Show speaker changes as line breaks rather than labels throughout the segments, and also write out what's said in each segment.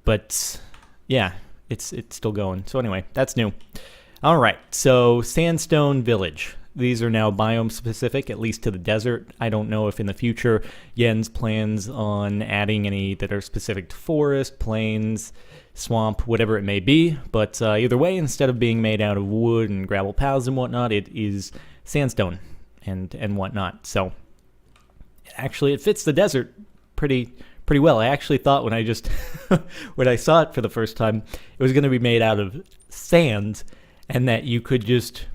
But yeah, it's still going. So anyway, that's new. All right, so Sandstone Village. These are now biome specific, at least to the desert. I don't know if in the future Jens plans on adding any that are specific to forest, plains, swamp, whatever it may be. But either way, instead of being made out of wood and gravel paths and whatnot, it is sandstone and whatnot. So actually, it fits the desert pretty well. I actually thought when I just when I saw it for the first time, it was going to be made out of sand, and that you could just,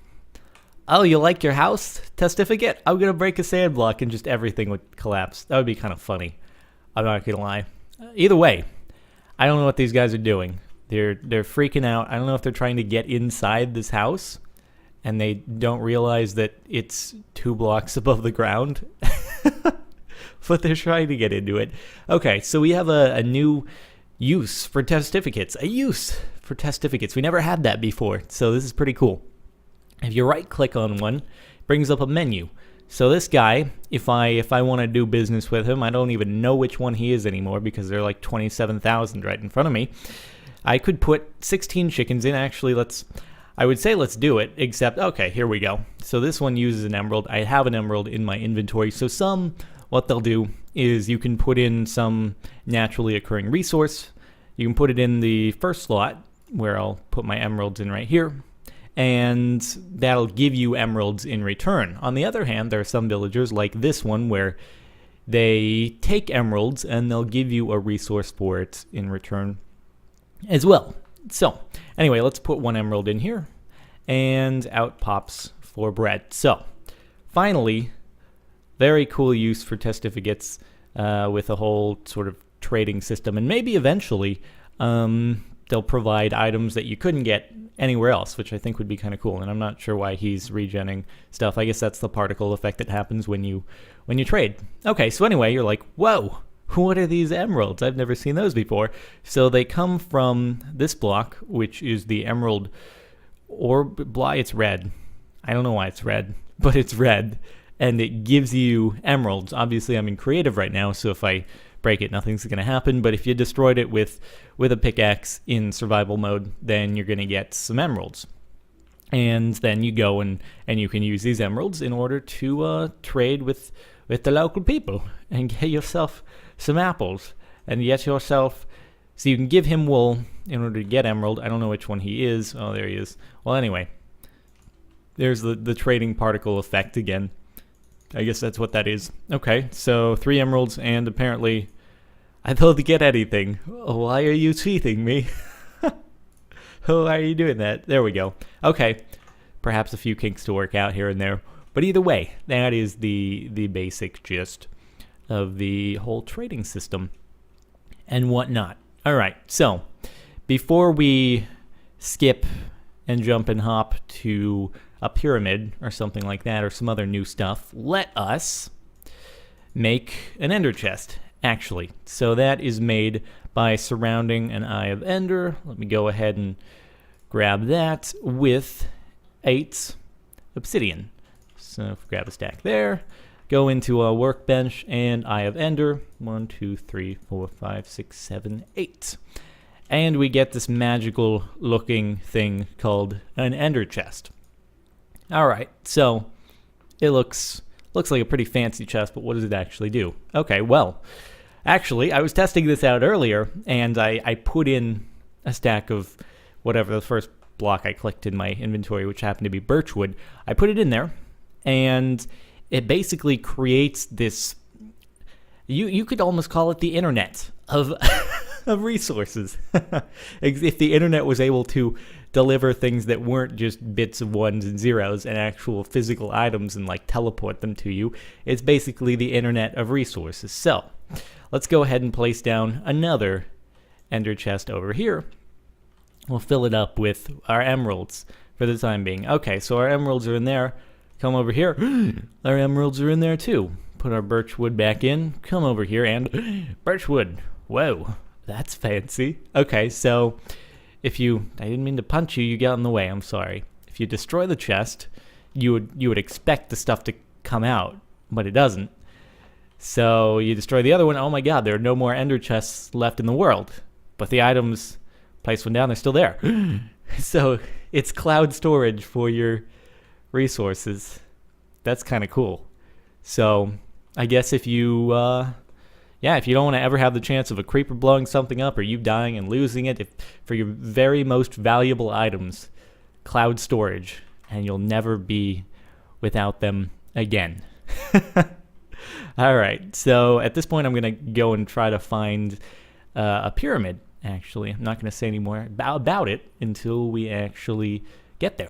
oh, you like your house? Testificate? I'm going to break a sand block and just everything would collapse. That would be kind of funny. I'm not going to lie. Either way, I don't know what these guys are doing. They're freaking out. I don't know if they're trying to get inside this house and they don't realize that it's 2 blocks above the ground. But they're trying to get into it. Okay, so we have a new use for testificates. A use for testificates. We never had that before, so this is pretty cool. If you right-click on one, it brings up a menu. So this guy, if I want to do business with him, I don't even know which one he is anymore because they're like 27,000 right in front of me. I could put 16 chickens in. Actually, I would say let's do it, except, okay, here we go. So this one uses an emerald. I have an emerald in my inventory. So what they'll do is you can put in some naturally occurring resource. You can put it in the first slot, where I'll put my emeralds in right here, and that'll give you emeralds in return. On the other hand, there are some villagers like this one where they take emeralds and they'll give you a resource for it in return as well. So anyway, let's put 1 emerald in here, and out pops 4 bread. So finally, very cool use for testificates with a whole sort of trading system, and maybe eventually they'll provide items that you couldn't get anywhere else, which I think would be kind of cool. And I'm not sure why he's regenning stuff. I guess that's the particle effect that happens when you trade. Okay, so anyway, you're like, whoa, what are these emeralds? I've never seen those before. So they come from this block, which is the emerald orb block. It's red. I don't know why it's red, but it's red. And it gives you emeralds. Obviously, I'm in creative right now, so if I break it, nothing's going to happen. But if you destroyed it with a pickaxe in survival mode, then you're going to get some emeralds. And then you go and you can use these emeralds in order to trade with the local people and get yourself some apples. And get yourself... So you can give him wool in order to get emerald. I don't know which one he is. Oh, there he is. Well, anyway. There's the trading particle effect again. I guess that's what that is. Okay, so 3 emeralds, and apparently I don't get anything. Why are you cheating me? Why are you doing that? There we go. Okay, perhaps a few kinks to work out here and there. But either way, that is the basic gist of the whole trading system and whatnot. All right, so before we skip and jump and hop to a pyramid or something like that, or some other new stuff, let us make an ender chest, actually. So that is made by surrounding an Eye of Ender. Let me go ahead and grab that with 8 obsidian. So if we grab a stack there, go into a workbench and Eye of Ender. 1, 2, 3, 4, 5, 6, 7, 8. And we get this magical looking thing called an ender chest. Alright, so it looks like a pretty fancy chest, but what does it actually do? Okay, well, actually, I was testing this out earlier, and I put in a stack of whatever, the first block I clicked in my inventory, which happened to be birchwood. I put it in there, and it basically creates this, you could almost call it the internet of of resources. If the internet was able to deliver things that weren't just bits of 1s and 0s and actual physical items and like teleport them to you, it's basically the internet of resources. So let's go ahead and place down another ender chest over here. We'll fill it up with our emeralds for the time being. Okay, so our emeralds are in there. Come over here. Our emeralds are in there too. Put our birchwood back in. Come over here and birchwood. Whoa, that's fancy. Okay, so I didn't mean to punch you, you got in the way, I'm sorry. If you destroy the chest, you would expect the stuff to come out, but it doesn't. So you destroy the other one, oh my god, there are no more ender chests left in the world. but the items placed one down, they're still there. So it's cloud storage for your resources. That's kind of cool. So I guess if you if you don't want to ever have the chance of a creeper blowing something up or you dying and losing it, for your very most valuable items, cloud storage, and you'll never be without them again. All right, so at this point I'm going to go and try to find a pyramid, actually. I'm not going to say any more about it until we actually get there.